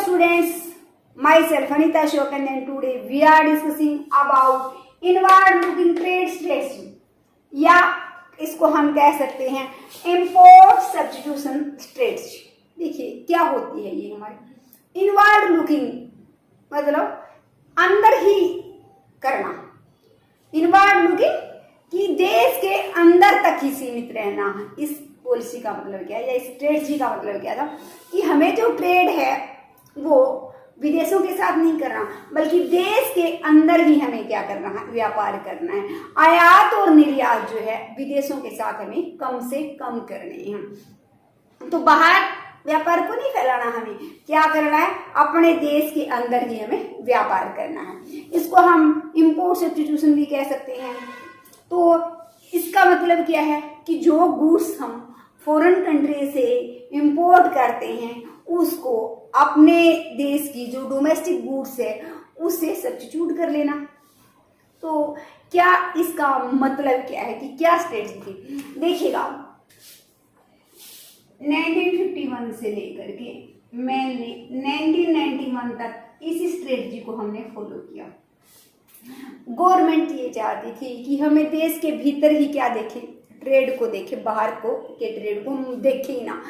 students, myself Anita Shokan, and today we are discussing about inward looking trade strategy या इसको हम कह सकते हैं इम्पोर्ट सब्स्टिट्यूशन स्ट्रेटजी। देखिए क्या होती है ये हमारी इनवर्ड लुकिंग, मतलब अंदर ही करना। इनवर्ड लुकिंग कि देश के अंदर तक ही सीमित रहना। इस पॉलिसी का मतलब क्या है या स्ट्रेटजी का मतलब क्या था कि हमें जो ट्रेड है वो विदेशों के साथ नहीं करना, बल्कि देश के अंदर ही हमें क्या करना है, व्यापार करना है। आयात और निर्यात जो है विदेशों के साथ हमें कम से कम करने हैं। तो बाहर व्यापार को नहीं फैलाना, हमें क्या करना है, अपने देश के अंदर ही हमें व्यापार करना है। इसको हम इम्पोर्ट सब्स्टिट्यूशन भी कह सकते हैं। तो इसका मतलब क्या है कि जो गुड्स हम फॉरेन कंट्री से इंपोर्ट करते हैं उसको अपने देश की जो डोमेस्टिक गुड्स है उससे सब्स्टिट्यूट कर लेना। तो क्या इसका मतलब क्या है कि क्या स्ट्रेटजी थी? देखिएगा 1951 से लेकर के मेनली 1991 तक इसी स्ट्रेटजी को हमने फॉलो किया। गवर्नमेंट ये चाहती थी कि हमें देश के भीतर ही क्या देखें, ट्रेड को देखें, बाहर को के ट्रेड को देखें ही ना,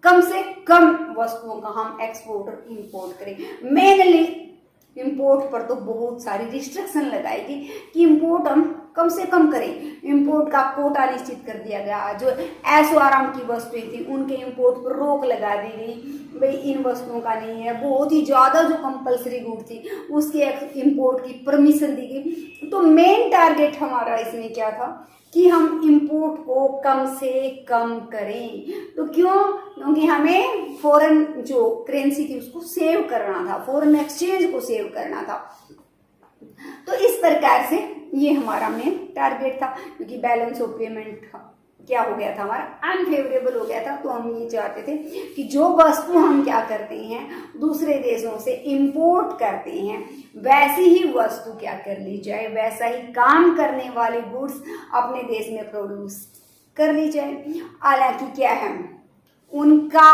कम से कम वस्तुओं का हम एक्सपोर्ट और इंपोर्ट करें। मेनली इंपोर्ट पर तो बहुत सारी रिस्ट्रिक्शन लगाएगी कि इंपोर्ट हम कम से कम करें। इंपोर्ट का कोटा निश्चित कर दिया गया। जो ऐशो आराम की वस्तुएं थी उनके इंपोर्ट पर रोक लगा दी गई, भाई इन वस्तुओं का नहीं है। बहुत ही ज़्यादा जो कंपलसरी गुड थी उसके इंपोर्ट की परमिशन दी गई। तो मेन टारगेट हमारा इसमें क्या था कि हम इंपोर्ट को कम से कम करें। तो क्यों? क्योंकि हमें फॉरेन जो करेंसी थी उसको सेव करना था, फॉरेन एक्सचेंज को सेव करना था। तो इस प्रकार से ये हमारा मेन टारगेट था, क्योंकि बैलेंस ऑफ पेमेंट क्या हो गया था, हमारा अनफेवरेबल हो गया था। तो हम ये चाहते थे कि जो वस्तु हम क्या करते हैं दूसरे देशों से इंपोर्ट करते हैं वैसी ही वस्तु क्या कर ली जाए, वैसा ही काम करने वाली गुड्स अपने देश में प्रोड्यूस कर ली जाए। हालांकि क्या है, उनका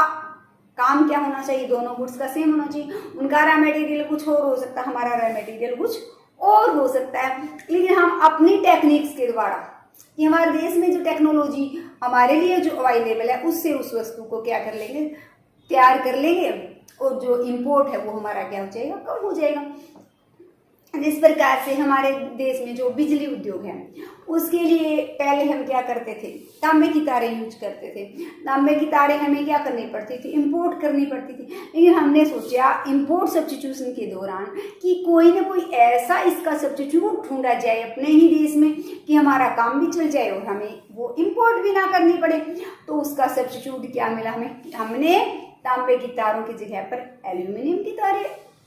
काम क्या होना चाहिए, दोनों गुड्स का सेम होना चाहिए। उनका रॉ मटेरियल कुछ और हो सकता है, हमारा रॉ मटेरियल कुछ और हो सकता है, लेकिन हम अपनी टेक्निक्स के द्वारा कि हमारे देश में जो टेक्नोलॉजी हमारे लिए जो अवेलेबल है उससे उस वस्तु को क्या कर लेंगे, तैयार कर लेंगे, और जो इंपोर्ट है वो हमारा क्या हो जाएगा, कम हो जाएगा। इस प्रकार से हमारे देश में जो बिजली उद्योग है उसके लिए पहले हम क्या करते थे, तांबे की तारें यूज करते थे। तांबे की तारें हमें क्या करनी पड़ती थी, इंपोर्ट करनी पड़ती थी। लेकिन हमने सोचा इंपोर्ट सब्स्टिट्यूशन के दौरान कि कोई ना कोई ऐसा इसका सब्स्टिट्यूट ढूंढा जाए अपने ही देश में कि हमारा काम भी चल जाए और हमें वो इंपोर्ट भी ना करनी पड़े। तो उसका सब्स्टिट्यूट क्या मिला हमें, हमने तांबे की तारों की जगह पर एल्यूमिनियम की तारें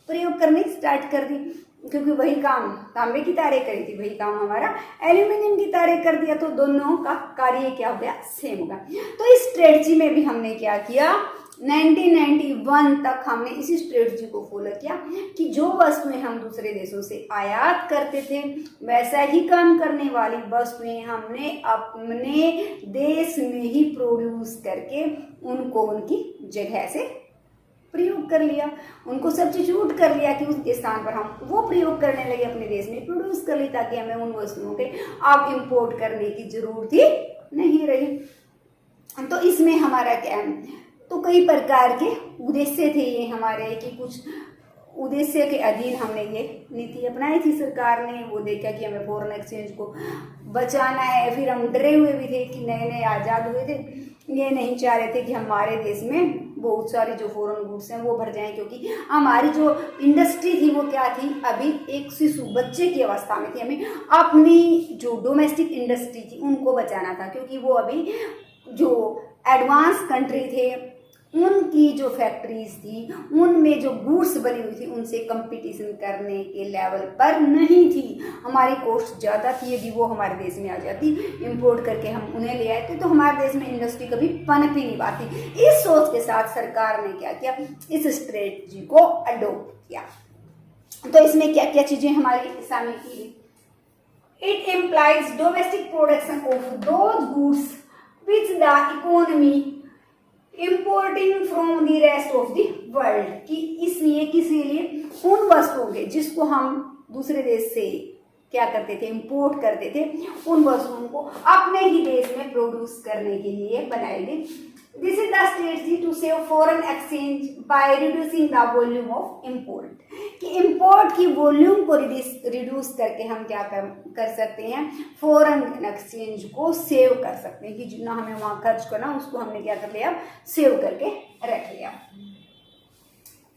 प्रयोग करनी स्टार्ट कर दी, क्योंकि वही काम तांबे की तारें करी थी, वही काम हमारा एल्यूमिनियम की तारें कर दिया। तो दोनों का कार्य क्या हो गया, सेम होगा। तो इस स्ट्रेटजी में भी हमने क्या किया, 1991 तक हमने इसी स्ट्रेटजी को फॉलो किया कि जो वस्तुएं हम दूसरे देशों से आयात करते थे वैसा ही काम करने वाली वस्तुएं हमने अपने देश में ही प्रोड्यूस करके उनको उनकी जगह से प्रयोग कर लिया, उनको सब्स्टिट्यूट कर लिया कि उसके स्थान पर हम वो प्रयोग करने लगे, अपने देश में प्रोड्यूस कर ली, ताकि हमें उन वस्तुओं के अब इंपोर्ट करने की जरूरत ही नहीं रही। तो इसमें हमारा क्या है, तो कई प्रकार के उद्देश्य थे ये हमारे, कि कुछ उद्देश्य के अधीन हमने ये नीति अपनाई थी। सरकार ने वो देखा कि हमें फॉरेन एक्सचेंज को बचाना है। फिर हम डरे हुए भी थे कि नए नए आज़ाद हुए थे, ये नहीं चाह रहे थे कि हमारे देश में बहुत सारी जो फॉरेन गुड्स हैं वो भर जाएं, क्योंकि हमारी जो इंडस्ट्री थी वो क्या थी, अभी एक शिशु बच्चे की अवस्था में थी। हमें अपनी जो डोमेस्टिक इंडस्ट्री थी उनको बचाना था, क्योंकि वो अभी जो एडवांस कंट्री थे उनकी जो फैक्ट्रीज थी उनमें जो गुड्स बनी हुई थी उनसे कंपटीशन करने के लेवल पर नहीं थी। हमारी कॉस्ट ज़्यादा थी, यदि वो हमारे देश में आ जाती इंपोर्ट करके हम उन्हें ले आए तो हमारे देश में इंडस्ट्री कभी पनप ही नहीं पाती। इस सोच के साथ सरकार ने क्या किया, इस स्ट्रेटजी को अडोप्ट किया। तो इसमें क्या क्या चीज़ें हमारी शामिल की, it implies domestic production of those goods which the economy importing from the rest of the world, कि इसलिए किसी लिए उन वस्तुओं के जिसको हम दूसरे देश से क्या करते थे, इंपोर्ट करते थे, उन वस्तुओं को अपने ही देश में प्रोड्यूस करने के लिए बनाए गए। This is the strategy to save foreign exchange by reducing the volume of import, कि इम्पोर्ट की वॉल्यूम को रिड्यूस करके हम क्या कर सकते हैं, फॉरेन एक्सचेंज को सेव कर सकते हैं, कि जितना हमें वहां खर्च करना उसको हमने क्या कर लिया, सेव करके रख लिया।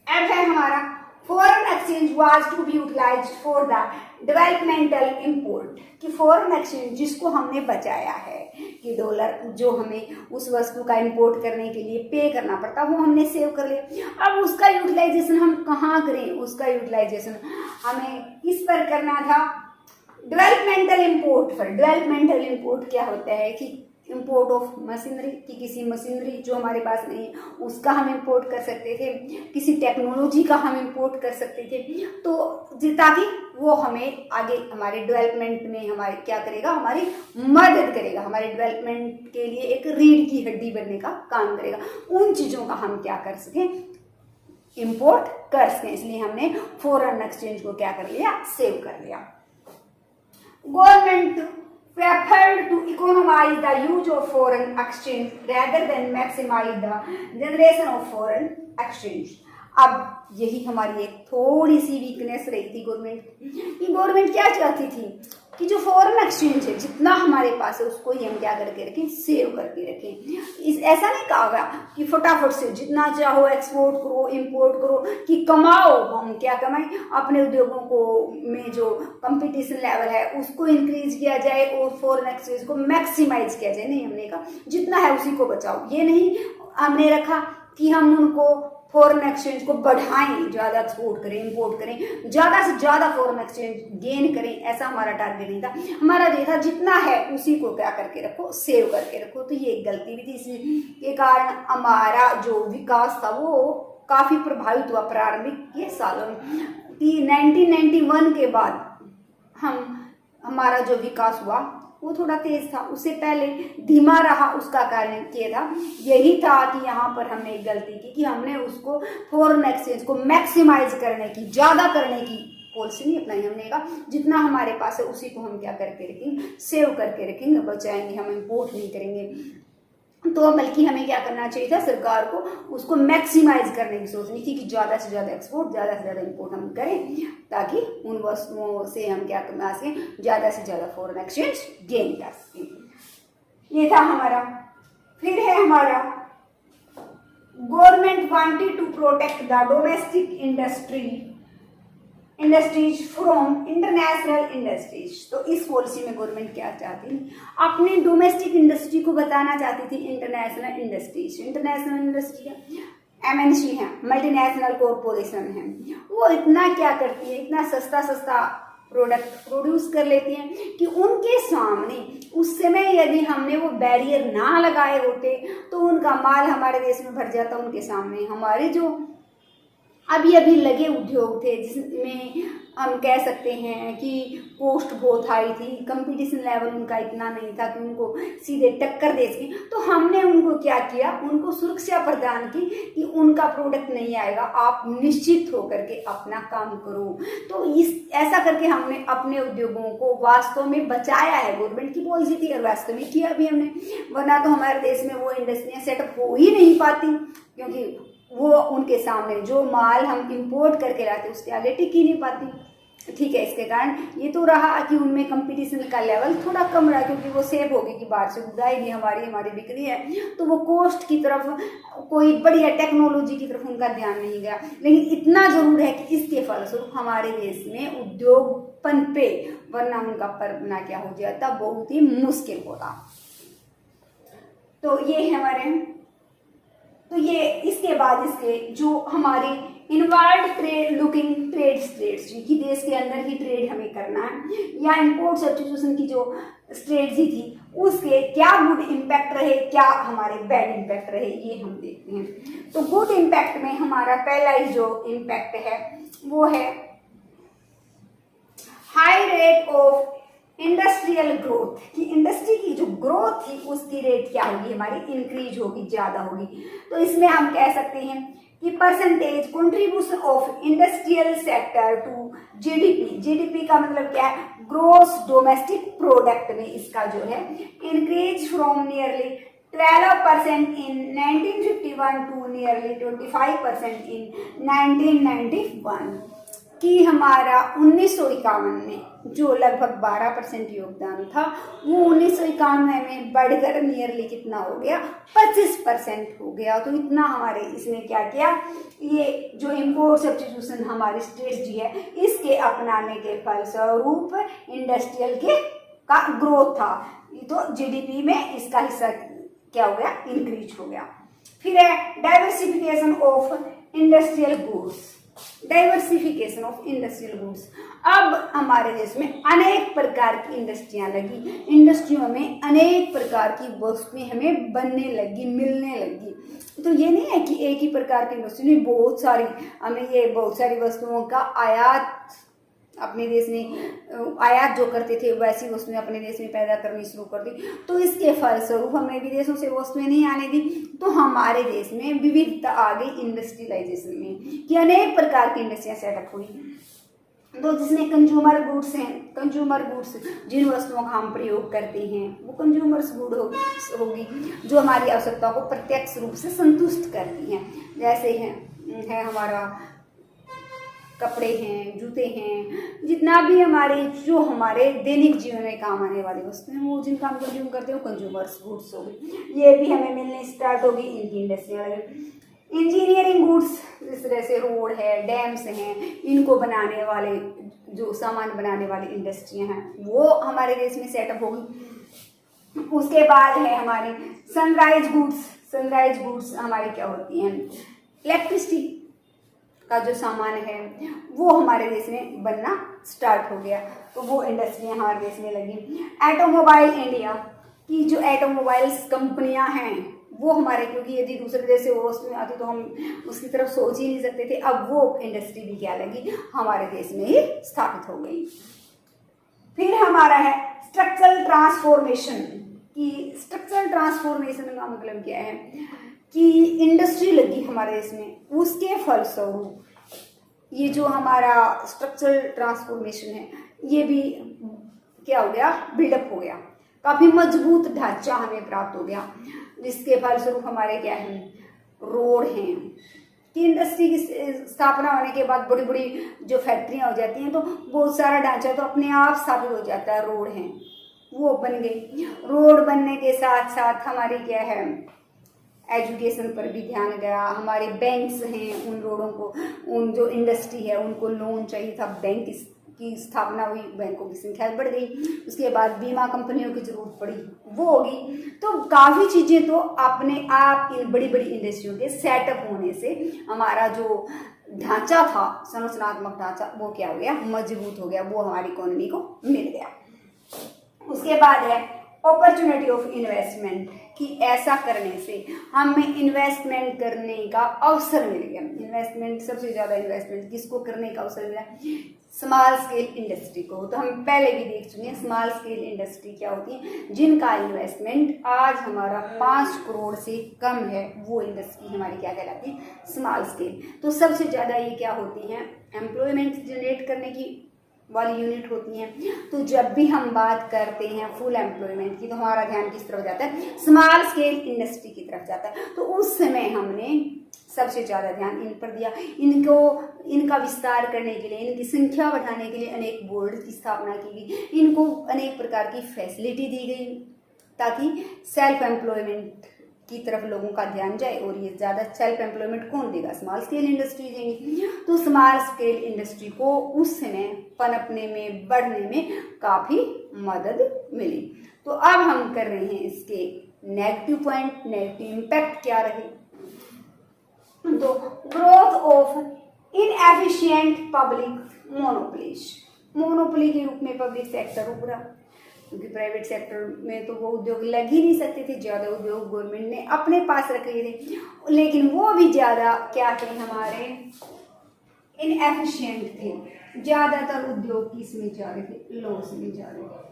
अब है हमारा foreign exchange was to be utilised for the developmental import, कि फॉरेन एक्सचेंज जिसको हमने बचाया है, कि डॉलर जो हमें उस वस्तु का इंपोर्ट करने के लिए पे करना पड़ता वो हमने सेव कर लिया। अब उसका यूटिलाइजेशन हम कहाँ करें, उसका यूटिलाइजेशन हमें किस पर करना था, डेवलपमेंटल इम्पोर्ट पर। डेवलपमेंटल इम्पोर्ट क्या होता है कि इम्पोर्ट ऑफ मशीनरी, कि किसी मशीनरी जो हमारे पास नहीं है उसका हम इंपोर्ट कर सकते थे, किसी टेक्नोलॉजी का हम इंपोर्ट कर सकते थे, तो ताकि वो हमें आगे हमारे डेवलपमेंट में हमारे क्या करेगा, हमारी मदद करेगा, हमारे डेवलपमेंट के लिए एक रीढ़ की हड्डी बनने का काम करेगा। उन चीज़ों का हम क्या कर सकें, इंपोर्ट कर सकें, इसलिए हमने फॉरेन एक्सचेंज को क्या कर लिया, सेव कर लिया। Government preferred to economize the use of foreign exchange rather than maximize the generation of foreign exchange। अब यही हमारी एक थोड़ी सी वीकनेस रही थी गवर्नमेंट की। गवर्नमेंट क्या चाहती थी कि जो फॉरेन एक्सचेंज है जितना हमारे पास है उसको ही हम क्या करके रखें, सेव करके रखें। ऐसा नहीं कहा गया कि फटाफट से जितना चाहो एक्सपोर्ट करो, इंपोर्ट करो, कि कमाओ, हम क्या कमाएं, अपने उद्योगों को में जो कंपटीशन लेवल है उसको इंक्रीज किया जाए और फॉरेन एक्सचेंज को मैक्सिमाइज किया जाए। नहीं, हमने कहा जितना है उसी को बचाओ। ये नहीं हमने रखा कि हम उनको फॉरेन एक्सचेंज को बढ़ाएं, ज़्यादा एक्सपोर्ट करें, इंपोर्ट करें, ज़्यादा से ज़्यादा फॉरेन एक्सचेंज गेन करें, ऐसा हमारा टारगेट नहीं था। हमारा ये था जितना है उसी को क्या करके रखो, सेव करके रखो। तो ये एक गलती भी थी, इसके कारण हमारा जो विकास था वो काफ़ी प्रभावित हुआ प्रारंभिक के सालों में। 1991 के बाद हमारा जो विकास हुआ वो थोड़ा तेज था, उससे पहले धीमा रहा। उसका कारण ये था, यही था कि यहाँ पर हमने एक गलती की कि हमने उसको फॉरेन एक्सचेंज को मैक्सिमाइज करने की, ज़्यादा करने की पॉलिसी नहीं अपनाई। हमने कहा जितना हमारे पास है उसी को हम क्या करके रखेंगे, सेव करके रखेंगे, बचाएंगे, हम इम्पोर्ट नहीं करेंगे। तो बल्कि हमें क्या करना चाहिए था, सरकार को उसको मैक्सिमाइज करने की सोचनी थी कि ज़्यादा से ज़्यादा एक्सपोर्ट, ज़्यादा से ज़्यादा इंपोर्ट हम करें, ताकि उन वस्तुओं से हम क्या कमा सकें, ज़्यादा से ज़्यादा फॉरेन एक्सचेंज गेन कर सकें। ये था हमारा। फिर है हमारा government wanted to protect the domestic industries from international industries. तो इस पॉलिसी में गवर्नमेंट क्या चाहती थी, अपनी डोमेस्टिक इंडस्ट्री को बताना चाहती थी international industries. International industry MNC है, मल्टीनेशनल कॉरपोरेशन है, वो इतना क्या करती है, इतना सस्ता सस्ता प्रोडक्ट प्रोड्यूस कर लेती हैं कि उनके सामने उस समय यदि हमने वो बैरियर ना लगाए होते तो उनका माल हमारे देश में भर जाता। उनके सामने हमारे जो अभी लगे उद्योग थे जिसमें हम कह सकते हैं कि कॉस्ट बहुत हाई थी, कंपटीशन लेवल उनका इतना नहीं था कि उनको सीधे टक्कर दे सके, तो हमने उनको क्या किया, उनको सुरक्षा प्रदान की कि उनका प्रोडक्ट नहीं आएगा, आप निश्चित होकर के अपना काम करो। तो ऐसा करके हमने अपने उद्योगों को वास्तव में बचाया है। गवर्नमेंट की पॉलिसी थी और वास्तव में किया भी हमने, वरना तो हमारे देश में वो इंडस्ट्रियाँ सेटअप हो ही नहीं पाती, क्योंकि वो उनके सामने जो माल हम इंपोर्ट करके लाते उसके आगे टिक ही नहीं पाती। ठीक है, इसके कारण ये तो रहा कि उनमें कंपटीशन का लेवल थोड़ा कम रहा, क्योंकि वो सेव होगी कि बाहर से उड़ाएगी, हमारी बिक्री है, तो वो कॉस्ट की तरफ, कोई बढ़िया टेक्नोलॉजी की तरफ उनका ध्यान नहीं गया। लेकिन इतना जरूर है कि इसके फलस्वरूप हमारे देश में उद्योग पनपे, वरना उनका पनपना क्या हो जाता, बहुत ही मुश्किल होता। तो ये हमारे, तो ये इसके बाद इसके जो हमारी inward trade looking trade strategy की देश के अंदर ही ट्रेड हमें करना है, या इंपोर्ट सब्स्टिट्यूशन की जो स्ट्रेटजी थी उसके क्या गुड इम्पैक्ट रहे, क्या हमारे बैड इम्पैक्ट रहे, ये हम देखते हैं। तो गुड इम्पैक्ट में हमारा पहला ही जो इम्पैक्ट है वो है high rate of industrial growth की, इंडस्ट्री की जो ग्रोथ थी उसकी रेट क्या होगी, हमारी इंक्रीज होगी, ज्यादा होगी। तो इसमें हम कह सकते हैं कि percentage contribution of industrial sector to GDP, GDP का मतलब क्या है, ग्रोस डोमेस्टिक प्रोडक्ट में इसका जो है increase from nearly 12% in 1951 to nearly 25% in 1991 कि हमारा 1951 में जो लगभग 12% योगदान था वो 1991 में बढ़कर नियरली कितना हो गया, 25% हो गया। तो इतना हमारे इसने क्या किया, ये जो इम्पोर्ट सब्स्टिट्यूशन हमारी स्ट्रेटजी है इसके अपनाने के फलस्वरूप इंडस्ट्रियल के का ग्रोथ था, तो जीडीपी में इसका हिस्सा क्या हो गया, इंक्रीज हो गया। फिर है diversification of industrial goods, diversification of industrial goods. अब हमारे देश में अनेक प्रकार की इंडस्ट्रियां लगी, इंडस्ट्रियों में अनेक प्रकार की वस्तुएं हमें बनने लगी, मिलने लगी। तो ये नहीं है कि एक ही प्रकार की इंडस्ट्री नहीं, बहुत सारी हमें ये बहुत सारी वस्तुओं का आयात अपने देश में आयात जो करते थे वैसी वस्तुएं अपने देश में पैदा करनी शुरू कर दी। तो इसके फलस्वरूप हमें विदेशों से वस्तुएं नहीं आने दी, तो हमारे देश में विविधता आ गई इंडस्ट्रियलाइजेशन में कि अनेक प्रकार की इंडस्ट्रियां सेटअप हुई। तो जिसमें कंज्यूमर गुड्स हैं, कंज्यूमर गुड्स जिन वस्तुओं का हम प्रयोग करते हैं वो कंज्यूमर्स गुड होगी जो हमारी आवश्यकताओं को प्रत्यक्ष रूप से संतुष्ट करती हैं। जैसे है हमारा कपड़े हैं, जूते हैं, जितना भी हमारे जो हमारे दैनिक जीवन में काम आने वाली वस्तुएं हैं वो जिनका हम कंज्यूम करते हैं वो कंज्यूमर्स गुड्स होगी। ये भी हमें मिलने स्टार्ट होगी, इनकी इंडस्ट्रियल इंजीनियरिंग गुड्स, जिस तरह से रोड है, डैम्स हैं, इनको बनाने वाले जो सामान बनाने वाली इंडस्ट्रियां हैं वो हमारे देश में सेटअप होगी। उसके बाद है हमारे सनराइज गुड्स, सनराइज गुड्स हमारी क्या होती हैं, इलेक्ट्रिसिटी का जो सामान है वो हमारे देश में बनना स्टार्ट हो गया, तो वो इंडस्ट्रियां हमारे देश में लगी। ऑटोमोबाइल इंडिया की जो ऑटोमोबाइल्स कंपनियां हैं वो हमारे, क्योंकि यदि दूसरे देश से वो वस्तुएं आती तो हम उसकी तरफ सोच ही नहीं सकते थे, अब वो इंडस्ट्री भी क्या लगी, हमारे देश में ही स्थापित हो गई। फिर हमारा है स्ट्रक्चरल ट्रांसफॉर्मेशन की, स्ट्रक्चरल ट्रांसफॉर्मेशन का मतलब क्या है कि इंडस्ट्री लगी हमारे देश में, उसके फलस्वरूप ये जो हमारा स्ट्रक्चरल ट्रांसफॉर्मेशन है ये भी क्या हो गया, बिल्डअप हो गया, काफी मजबूत ढांचा हमें प्राप्त हो गया, जिसके फलस्वरूप हमारे क्या है, रोड हैं कि इंडस्ट्री की स्थापना होने के बाद बड़ी बड़ी जो फैक्ट्रियां हो जाती हैं तो बहुत सारा ढांचा तो अपने आप स्थापित हो जाता है, रोड हैं वो बन गई। रोड बनने के साथ साथ हमारी क्या है, एजुकेशन पर भी ध्यान गया, हमारे बैंक्स हैं उन रोडों को, उन जो इंडस्ट्री है उनको लोन चाहिए था, बैंक की स्थापना हुई, बैंकों की संख्या बढ़ गई, उसके बाद बीमा कंपनियों की जरूरत पड़ी वो होगी। तो काफ़ी चीज़ें तो अपने आप इन बड़ी बड़ी इंडस्ट्रियों के सेटअप होने से हमारा जो ढांचा था, संरचनात्मक ढांचा, वो क्या हो गया, मजबूत हो गया, वो हमारी इकोनॉमी को मिल गया। उसके बाद है अपॉर्चुनिटी ऑफ इन्वेस्टमेंट कि ऐसा करने से हमें इन्वेस्टमेंट करने का अवसर मिल गया। इन्वेस्टमेंट, सबसे ज़्यादा इन्वेस्टमेंट किसको करने का अवसर मिला, स्मॉल स्केल इंडस्ट्री को। तो हम पहले भी देख चुके हैं स्मॉल स्केल इंडस्ट्री क्या होती है, जिनका इन्वेस्टमेंट आज हमारा 5 करोड़ से कम है, वो इंडस्ट्री हमारी क्या कहलाती है, स्मॉल स्केल। तो सबसे ज़्यादा ये क्या होती हैं, एम्प्लॉयमेंट जनरेट करने की वाली यूनिट होती हैं। तो जब भी हम बात करते हैं फुल एम्प्लॉयमेंट की तो हमारा ध्यान किस तरफ जाता है, स्मॉल स्केल इंडस्ट्री की तरफ जाता है। तो उस समय हमने सबसे ज़्यादा ध्यान इन पर दिया, इनका विस्तार करने के लिए, इनकी संख्या बढ़ाने के लिए अनेक बोर्ड की स्थापना की गई, इनको अनेक प्रकार की फैसिलिटी दी गई ताकि सेल्फ एम्प्लॉयमेंट की तरफ लोगों का ध्यान जाए। और ये ज़्यादा सेल्फ एम्प्लॉयमेंट कौन देगा, स्मॉल स्केल इंडस्ट्री देंगी। तो स्मॉल स्केल इंडस्ट्री को उस समय पनपने में, बढ़ने में काफ़ी मदद मिली। तो अब हम कर रहे हैं इसके नेगेटिव पॉइंट, नेगेटिव इम्पैक्ट क्या रहे। तो growth of inefficient public monopolies, monopoly के रूप में पब्लिक सेक्टर उभरा, क्योंकि प्राइवेट सेक्टर में तो वो उद्योग लग ही नहीं सकते थे, ज़्यादा उद्योग गवर्नमेंट ने अपने पास रख लिए थे, लेकिन वो भी ज़्यादा क्या थे, हमारे इनएफिशिएंट थे, ज़्यादातर उद्योग किस में जा रहे थे, लॉस में जा रहे थे।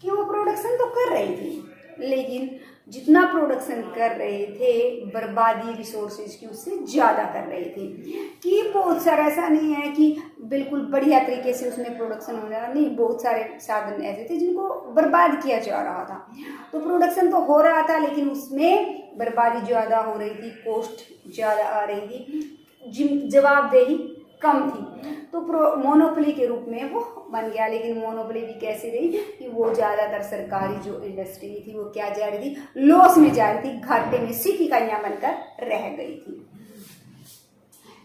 कि वो प्रोडक्शन तो कर रही थी, लेकिन जितना प्रोडक्शन कर रहे थे बर्बादी रिसोर्सेज की उससे ज़्यादा कर रहे थे। कि बहुत सारा ऐसा नहीं है कि बिल्कुल बढ़िया तरीके से उसमें प्रोडक्शन हो रहा, नहीं, बहुत सारे साधन ऐसे थे जिनको बर्बाद किया जा रहा था। तो प्रोडक्शन तो हो रहा था लेकिन उसमें बर्बादी ज़्यादा हो रही थी, कॉस्ट ज़्यादा आ रही थी, जवाबदेही कम थी। तो मोनोपोली के रूप में वो बन गया। लेकिन मोनोपोली भी कैसी रही कि वो ज़्यादातर सरकारी जो इंडस्ट्री थी वो क्या जा रही थी, लॉस में जा रही थी, घाटे में सिर्फ इकाइयाँ बनकर रह गई थी।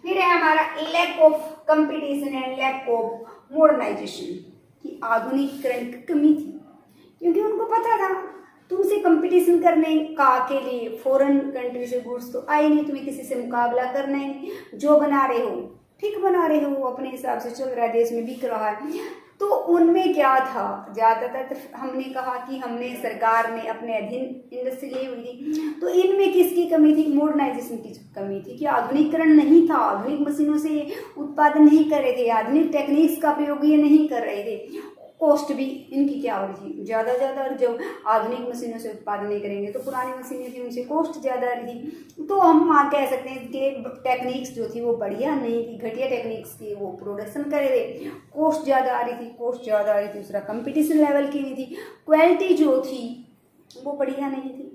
फिर है हमारा lack of competition and lack of modernisation, की आधुनिकीकरण की कमी थी। क्योंकि उनको पता था तुमसे कंपटीशन करने का के लिए फॉरेन कंट्री से गुड्स तो आए नहीं, तुम्हें किसी से मुकाबला करना ही नहीं, जो बना रहे हो ठीक बना रहे हो, अपने हिसाब से चल रहा है, देश में बिक रहा है। तो उनमें क्या था, ज़्यादातर हमने कहा कि हमने सरकार ने अपने अधीन इंडस्ट्री ली हुई थी। तो इनमें किसकी कमी थी, मॉडर्नाइजेशन की कमी थी कि आधुनिकीकरण नहीं था, आधुनिक मशीनों से उत्पादन नहीं कर रहे थे, आधुनिक टेक्निक्स का प्रयोग ये नहीं कर रहे थे। कॉस्ट भी इनकी क्या हो रही थी, ज़्यादा और जब आधुनिक मशीनों से उत्पादन नहीं करेंगे तो पुरानी मशीनें थी उनसे कॉस्ट ज़्यादा आ रही थी। तो हम वहाँ कह सकते हैं कि टेक्निक्स जो थी वो बढ़िया नहीं थी, घटिया टेक्निक्स थी, वो प्रोडक्शन कर रहे थे, कॉस्ट ज़्यादा आ रही थी, दूसरा कंपटीशन लेवल की नहीं थी, क्वालिटी जो थी वो बढ़िया नहीं थी।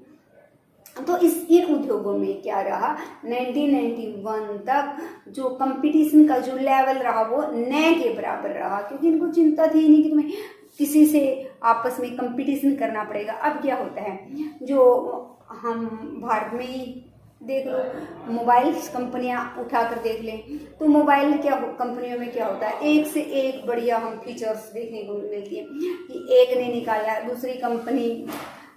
तो इन उद्योगों में क्या रहा, 1991 तक जो कंपटीशन का जो लेवल रहा वो नए के बराबर रहा, क्योंकि इनको चिंता थी नहीं कि तुम्हें किसी से आपस में कंपटीशन करना पड़ेगा। अब क्या होता है, जो हम भारत में ही देख लो, मोबाइल कंपनियां उठाकर देख लें तो मोबाइल कंपनियों में क्या होता है, एक से एक बढ़िया हम फीचर्स देखने को मिलती है कि एक ने निकाला, दूसरी कंपनी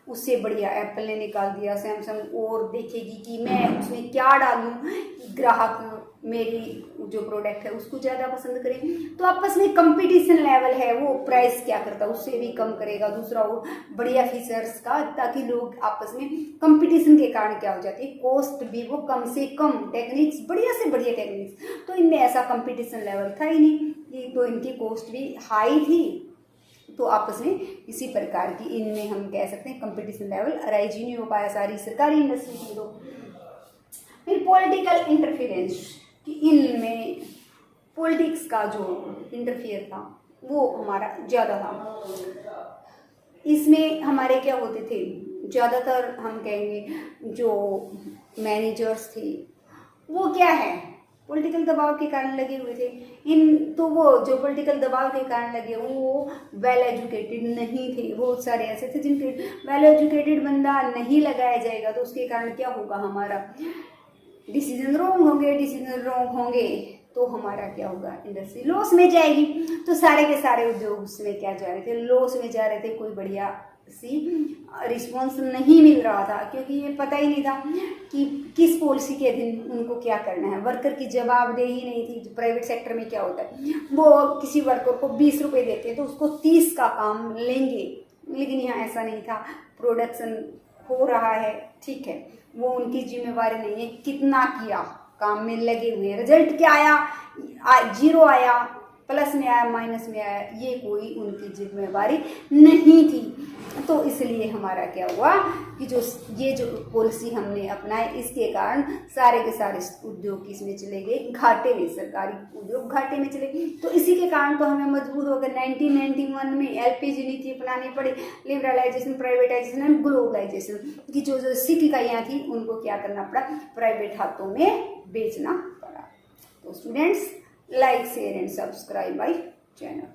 उससे बढ़िया एप्पल ने निकाल दिया, सैमसंग और देखेगी कि मैं उसमें क्या डालूं कि ग्राहक मेरी जो प्रोडक्ट है उसको ज़्यादा पसंद करें। तो आपस में कंपटीशन लेवल है, वो प्राइस क्या करता है उससे भी कम करेगा, दूसरा वो बढ़िया फीचर्स का, ताकि लोग आपस में कंपटीशन के कारण क्या हो जाती है, कॉस्ट भी वो कम से कम, टेक्निक्स बढ़िया से बढ़िया टेक्निक्स। तो इनमें ऐसा कंपटीशन लेवल था ही नहीं, तो इनकी कॉस्ट भी हाई थी, तो आपस में किसी प्रकार की इनमें हम कह सकते हैं कंपटीशन लेवल अराइज ही नहीं हो पाया सारी सरकारी इंडस्ट्री की। तो फिर पॉलिटिकल इंटरफेरेंस, कि इनमें पॉलिटिक्स का जो इंटरफेयर था वो हमारा ज़्यादा था। इसमें हमारे क्या होते थे, ज़्यादातर हम कहेंगे जो मैनेजर्स थे वो क्या है, पॉलिटिकल दबाव के कारण लगे हुए थे। तो वो जो पॉलिटिकल दबाव के कारण लगे वो वेल एजुकेटेड नहीं थे, बहुत सारे ऐसे थे जिनके वेल एजुकेटेड बंदा नहीं लगाया जाएगा तो उसके कारण क्या होगा, हमारा डिसीजन रॉन्ग होंगे तो हमारा क्या होगा, इंडस्ट्री लॉस में जाएगी। तो सारे के सारे उद्योग उसमें क्या जा रहे थे, लॉस में जा रहे थे, कोई बढ़िया सी रिस्पॉन्स नहीं मिल रहा था, क्योंकि ये पता ही नहीं था कि किस पॉलिसी के अधीन उनको क्या करना है। वर्कर की जवाबदेही नहीं थी। प्राइवेट सेक्टर में क्या होता है, वो किसी वर्कर को 20 रुपये देते हैं तो उसको 30 का काम लेंगे, लेकिन यहाँ ऐसा नहीं था। प्रोडक्शन हो रहा है, ठीक है, वो उनकी जिम्मेवारी नहीं है, कितना किया, काम में लगे हुए, रिजल्ट क्या आया, 0 आया, प्लस में आया, माइनस में आया, ये कोई उनकी जिम्मेवारी नहीं थी। तो इसलिए हमारा क्या हुआ कि ये जो पॉलिसी हमने अपनाए इसके कारण सारे के सारे उद्योग किसमें चले गए, घाटे में, सरकारी उद्योग घाटे में चले गए। तो इसी के कारण तो हमें मजबूर होकर 1991 में LPG नीति अपनानी पड़ी, लिबरलाइजेशन, प्राइवेटाइजेशन एंड ग्लोबलाइजेशन, की जो सिख इकाइयाँ थी उनको क्या करना पड़ा, प्राइवेट हाथों में बेचना पड़ा। तो students, like, share and subscribe my channel.